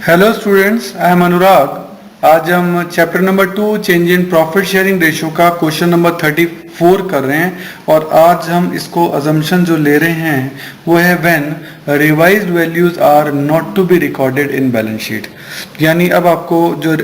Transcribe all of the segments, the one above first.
Hello students, I am अनुराग। आज हम chapter number 2 change in profit sharing ratio का question number 34 कर रहे हैं। और आज हम इसको अजम्पशन जो ले रहे हैं वो है when revised values are not to be recorded in balance sheet. यानी अब आपको जो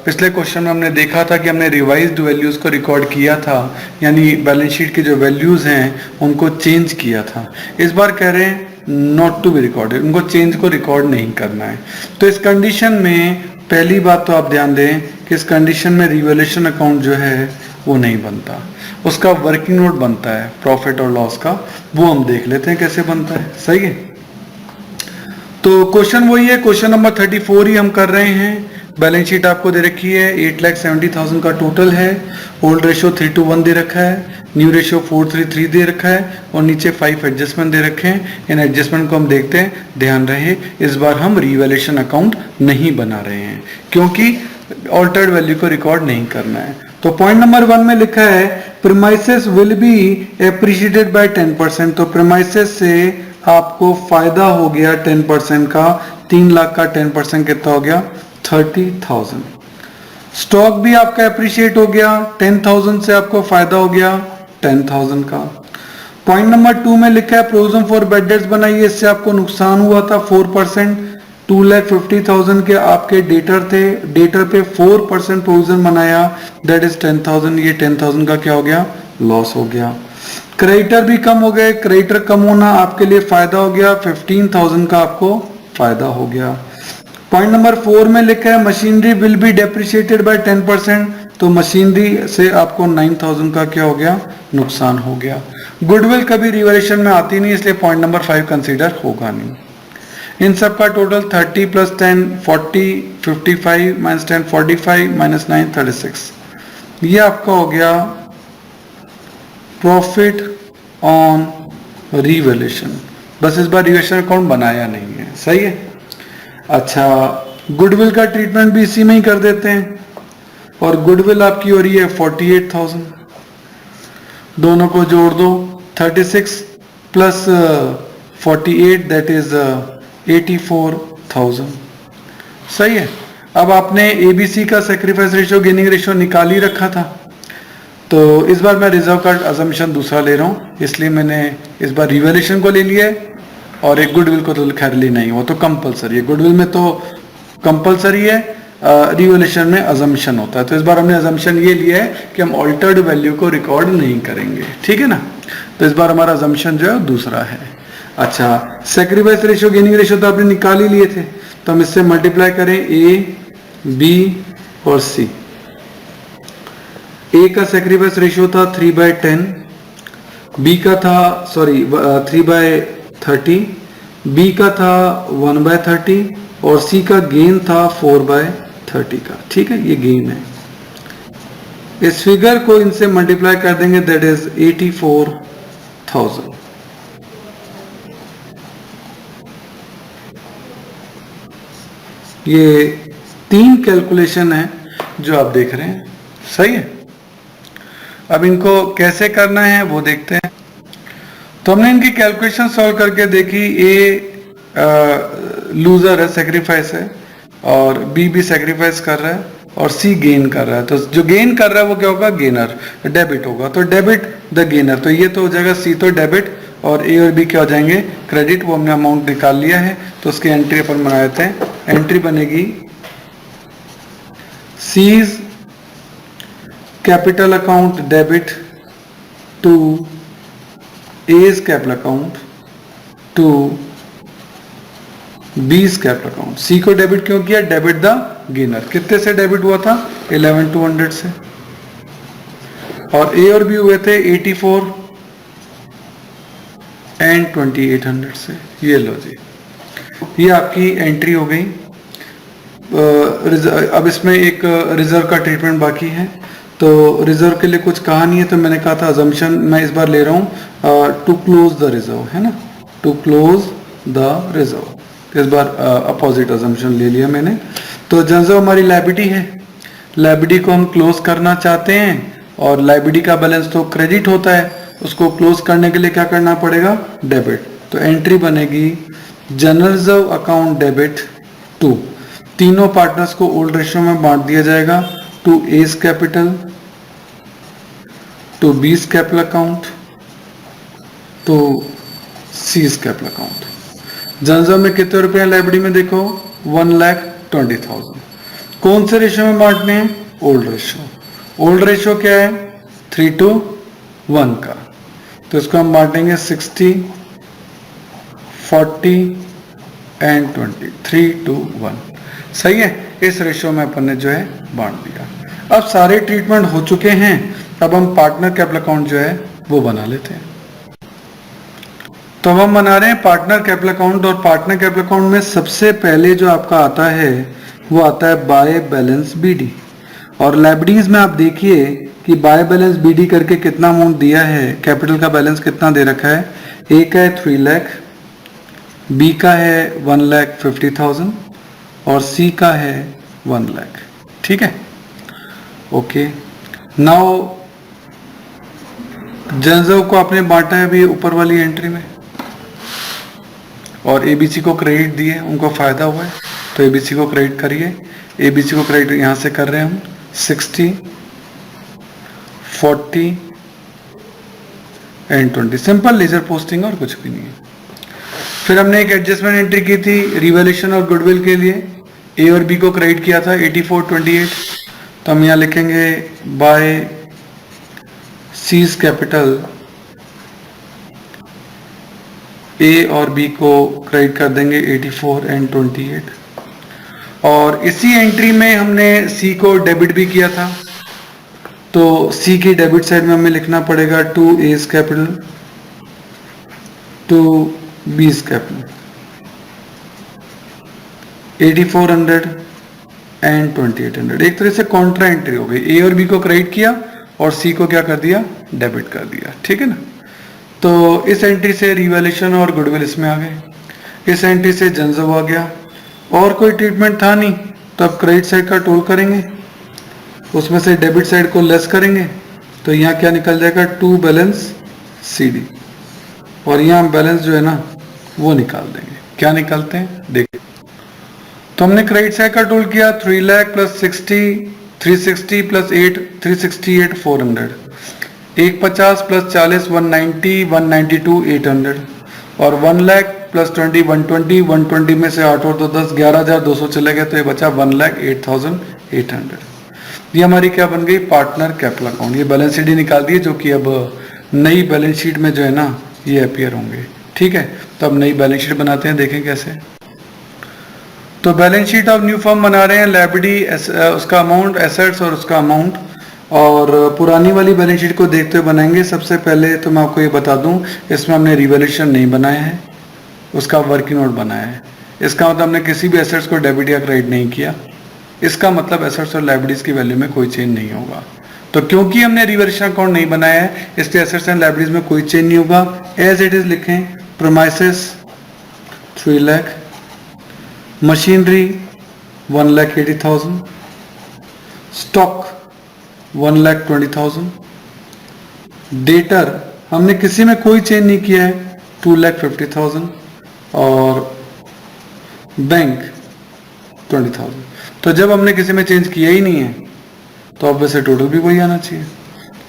पिछले क्वेश्चन में हमने देखा था कि हमने रिवाइज्ड वैल्यूज को रिकॉर्ड किया था, यानी बैलेंस शीट की जो वैल्यूज हैं उनको चेंज किया था। इस बार कह रहे हैं नॉट टू बी रिकॉर्डेड, उनको चेंज को रिकॉर्ड नहीं करना है। तो इस कंडीशन में पहली बात तो आप ध्यान दें कि इस कंडीशन में रिवैल्यूएशन अकाउंट जो है वो नहीं बनता, उसका वर्किंग नोट बनता है प्रॉफिट और लॉस का। वो हम देख लेते हैं कैसे बनता है। सही है, तो क्वेश्चन वही है, क्वेश्चन नंबर 34 ही हम कर रहे हैं। बैलेंस शीट आपको दे रखी है, 8,70,000 का टोटल है। ओल्ड रेशियो 3:1 दे रखा है, न्यू रेशियो 4:3 दे रखा है और नीचे 5 एडजस्टमेंट दे रखे हैं। इन एडजस्टमेंट को हम देखते हैं। ध्यान रहे इस बार हम रिवैल्यूएशन अकाउंट नहीं बना रहे हैं क्योंकि ऑल्टर्ड वैल्यू को रिकॉर्ड नहीं करना है। तो पॉइंट नंबर 1 में लिखा है premises will be appreciated by 10%। तो प्रीमाइसेस से आपको फायदा हो गया 10% का। 3 लाख का 10% कितना हो गया? 30,000। स्टॉक भी आपका एप्रिशिएट हो गया, 10,000 से आपको फायदा हो गया 10,000 का। पॉइंट नंबर 2 में लिखा है प्रोविजन फॉर बैड डेट्स बनाइए, इससे आपको नुकसान हुआ था 4%। 2,50,000 के आपके डेटर थे, डेटर पे 4% प्रोविजन बनाया, दैट इज 10,000। ये 10,000 का क्या हो गया? लॉस हो गया। क्रेडिटर भी कम हो गए, क्रेडिटर कम होना आपके लिए फायदा हो गया, 15,000 का आपको फायदा हो गया। पॉइंट नंबर 4 में लिखा है machinery will be depreciated by 10%। तो मशीनरी से आपको 9,000 का क्या हो गया? नुकसान हो गया। गुडविल कभी रिवैल्यूएशन में आती नहीं, इसलिए पॉइंट नंबर 5 कंसीडर होगा नहीं। इन सब का टोटल 30 + 10 40, 55 - 10 45 - 9 36। ये आपका हो गया प्रॉफिट ऑन रिवैल्यूएशन। बस इस बार रिवैल्यूएशन अकाउंट बनाया नहीं है। सही है। अच्छा, गुडविल का ट्रीटमेंट भी इसी में ही कर देते हैं। और गुडविल आपकी हो रही है 48,000। दोनों को जोड़ दो, 36 + 48 दैट इज 84,000। सही है। अब आपने एबीसी का सैक्रिफाइस रेशियो गेनिंग रेशियो निकाल ही रखा था, तो इस बार मैं रिजर्व का अजम्पशन दूसरा ले रहा हूं, इसलिए मैंने इस बार रिवैल्यूएशन को ले लिया है। और एक गुडविल को तो खैर ली नहीं, वो तो कंपलसरी है। गुडविल में तो कंपलसरी है, रिवैल्यूएशन में अजम्पशन होता है। तो इस बार हमने अजम्पशन ये लिया है कि हम ऑल्टर्ड वैल्यू को रिकॉर्ड नहीं करेंगे। ठीक है ना। तो इस बार हमारा अजम्पशन जो है दूसरा है। अच्छा, सैक्रिफाइस रेशियो गेनिंग रेशियो तो आपने निकाल ही लिए थे, तो हम इससे मल्टीप्लाई करें ए, बी और सी। ए का सैक्रिफाइस रेशियो था 3/10, बी का था 3/30, बी का था 1/30 और सी का गेन था 4/30 का। ठीक है, ये गेन है। इस फिगर को इनसे मल्टीप्लाई कर देंगे, दैट इज 84,000। ये 3 कैलकुलेशन है जो आप देख रहे हैं। सही है। अब इनको कैसे करना है वो देखते हैं। तो हमने इनकी कैलकुलेशन सॉल्व करके देखी। ए लूजर है, सेक्रीफाइस है, और बी भी सेक्रीफाइस कर रहा है और सी गेन कर रहा है। तो जो गेन कर रहा है वो क्या होगा? गेनर, डेबिट होगा। तो डेबिट द गेनर, तो ये तो हो जाएगा सी तो डेबिट, और ए और बी क्या हो जाएंगे? क्रेडिट। वो हमने अमाउंट निकाल लिया है, तो उसकी एंट्री अपन बना देते हैं। एंट्री बनेगी C's capital account debit to A's capital account to B's capital account. C को डेबिट क्यों किया? Debit the gainer. कितने से डेबिट हुआ था? 11,200 से। और A और B हुए थे 84 एंड 2,800 से। ये लो जी, ये आपकी एंट्री हो गई। अब इसमें एक रिजर्व का ट्रीटमेंट बाकी है। तो रिजर्व के लिए कुछ कहा नहीं है, तो मैंने कहा था अजम्पशन मैं इस बार ले रहा हूँ टू क्लोज द रिजर्व, है ना, टू क्लोज द रिजर्व। इस बार अपोजिट अजम्पशन ले लिया मैंने। तो रिजर्व हमारी लायबिलिटी है, लायबिलिटी को हम क्लोज करना चाहते हैं, और लायबिलिटी का बैलेंस तो क्रेडिट होता है, उसको क्लोज करने के लिए क्या करना पड़ेगा? डेबिट। तो एंट्री बनेगी general reserve account debit to. तीनों पार्टनर्स को ओल्ड रेशियो में बांट दिया जाएगा, to A's capital, to B's capital account, to C's capital account. General में कितने रुपए हैं लाइब्रेरी में देखो 1,20,000। कौन से रेशियो में बांटने हैं? Old ratio. ओल्ड रेशियो क्या है? 3:1 का। तो इसको हम बांटेंगे 60, 40 एंड 20, 3:1। सही है, इस रेशियो में अपन ने जो है बांट दिया। अब सारे ट्रीटमेंट हो चुके हैं, अब हम पार्टनर कैपिटल अकाउंट जो है वो बना लेते हैं। तो हम बना रहे हैं पार्टनर कैपिटल अकाउंट, और पार्टनर कैपिटल अकाउंट में सबसे पहले जो आपका आता है वो आता है बाय बैलेंस बीडी। और लाइब्रेरीज में आप देखिए कि बाय बैलेंस बीडी करके कितना अमाउंट दिया है, कैपिटल का बैलेंस कितना दे रखा है। ए का है 3 लाख, बी का है 1,50,000 और सी का है 1 लाख। ठीक है, ओके। नाउ जनरल को आपने बांटा है अभी ऊपर वाली एंट्री में, और एबीसी को क्रेडिट दिए, उनको फायदा हुआ है, तो एबीसी को क्रेडिट करिए। एबीसी को क्रेडिट यहां से कर रहे हैं हम 60, 40 एंड 20। सिंपल लेजर पोस्टिंग और कुछ भी नहीं है। फिर हमने एक एडजस्टमेंट एंट्री की थी रिवैल्यूएशन और गुडविल के लिए। ए और बी को क्रेडिट किया था 8428, तो हम यहां लिखेंगे बाय सीज कैपिटल, ए और बी को क्रेडिट कर देंगे 84 एंड 28। और इसी एंट्री में हमने सी को डेबिट भी किया था, तो सी की डेबिट साइड में हमें लिखना पड़ेगा to A's capital, to B's capital, 8400 and 2800। एक तरह से कॉन्ट्रा एंट्री हो गई। ए और बी को क्रेडिट किया और सी को क्या कर दिया? डेबिट कर दिया। ठीक है ना। तो इस एंट्री से रिवैल्यूएशन और गुडविल इसमें आ गए, इस एंट्री से जनरल आ गया, और कोई ट्रीटमेंट था नहीं, तो अब क्रेडिट साइड का टोल करेंगे, उसमें से डेबिट साइड को लेस करेंगे, तो यहाँ क्या निकल जाएगा? टू बैलेंस सीडी, और यहाँ बैलेंस जो है ना वो निकाल देंगे। क्या निकालते हैं देखिए। तो हमने क्रेडिट साइड का टोल किया 3 लाख प्लस 60, 360 प्लस 8, 368 400, 150 प्लस 40 190, 192 800, और 1 लाख प्लस 20 120, 120 में से 8 और 2 10, 11,200 चले गए, तो ये बचा 1,08,800। ये हमारी क्या बन गई? Partner capital account. ये बैलेंस शीट ही निकाल दी, जो कि अब नई बैलेंस शीट में जो है ना ये अपीयर होंगे। ठीक है, तो अब नई बैलेंस शीट बनाते हैं, देखें कैसे। तो balance sheet of new form बना रहे हैं, लायबिलिटी उसका अमाउंट, एसेट्स और उसका अमाउंट, और पुरानी वाली बैलेंस शीट को देखते हुए बनाएंगे। सबसे पहले तो मैं आपको ये बता दूं, इसमें हमने रिवैल्यूएशन नहीं बनाया है, उसका वर्किंग नोट बनाया है। इसका मतलब हमने किसी भी एसेट्स को डेबिट या क्रेडिट नहीं किया। इसका मतलब एसेट्स और लायबिलिटीज की वैल्यू में कोई चेंज नहीं होगा। तो क्योंकि हमने रिवैल्यूएशन अकाउंट नहीं बनाया है, इसलिए एसेट्स एंड लायबिलिटीज में कोई चेंज नहीं होगा। एज इट इज लिखें, premises 3 lakh, machinery 1,80,000, stock 1,20,000, debtor हमने किसी में कोई चेंज नहीं किया है 2,50,000, और बैंक 20,000। तो जब हमने किसी में चेंज किया ही नहीं है, तो अब वैसे टोटल भी वही आना चाहिए,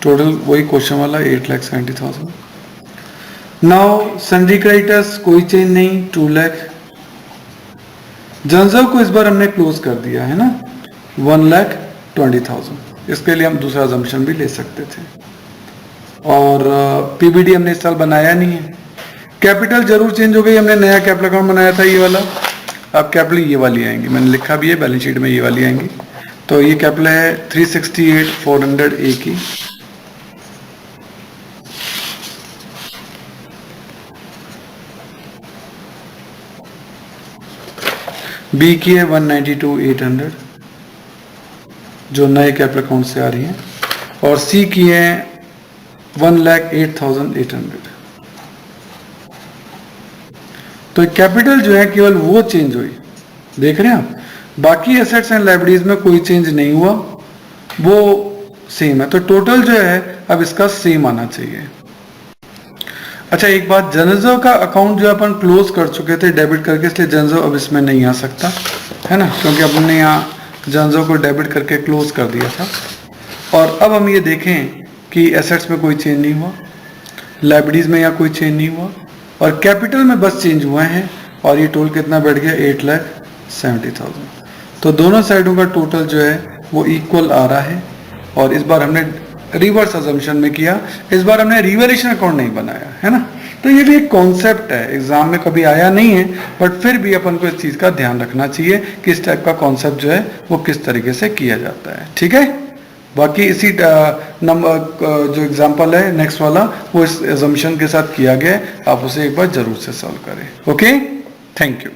टोटल वही क्वेश्चन वाला 8,70,000। नाउ सन्ड्री क्रेडिटर्स कोई चेंज नहीं 2 लाख। जनरल को इस बार हमने क्लोज कर दिया है ना 1,20,000। इसके लिए हम दूसरा अजम्पशन भी ले सकते थे, और पीबीडी हमने इस साल बनाया नहीं है। कैपिटल जरूर चेंज हो गई, हमने नया कैपिटल अकाउंट बनाया था ये वाला, अब कैपिटल ये वाली आएंगी, मैंने लिखा भी है बैलेंस शीट में ये वाली आएंगी। तो ये कैपिटल है 368,400 ए की, बी की है 192,800 जो नए कैपिटल अकाउंट से आ रही है, और सी की है 1,08,800। तो कैपिटल जो है केवल वो चेंज हुई, देख रहे हैं आप, बाकी एसेट्स एंड लायबिलिटीज में कोई चेंज नहीं हुआ, वो सेम है। तो टोटल जो है अब इसका सेम आना चाहिए। अच्छा एक बात, जनरल का अकाउंट जो अपन क्लोज कर चुके थे डेबिट करके, इसलिए जनरल अब इसमें नहीं आ सकता है ना, क्योंकि अपने यहाँ जनरल को डेबिट करके क्लोज कर दिया था। और अब हम ये देखें कि एसेट्स में कोई चेंज नहीं हुआ, लाइबिलिटीज में यहाँ कोई चेंज नहीं हुआ, और कैपिटल में बस चेंज हुए हैं, और ये टोटल कितना बैठ गया 8,70,000। तो दोनों साइडों का टोटल जो है वो इक्वल आ रहा है। और इस बार हमने रिवर्स अजम्पशन में किया, इस बार हमने रिवैल्यूएशन अकाउंट नहीं बनाया है ना। तो ये भी एक कॉन्सेप्ट है, एग्जाम में कभी आया नहीं है, बट फिर भी अपन को इस चीज का ध्यान रखना चाहिए कि इस टाइप का कॉन्सेप्ट जो है वो किस तरीके से किया जाता है। ठीक है, बाकी इसी नंबर जो एग्जांपल है नेक्स्ट वाला वो इस अजम्पशन के साथ किया गया है, आप उसे एक बार जरूर से सॉल्व करें। Okay, thank you.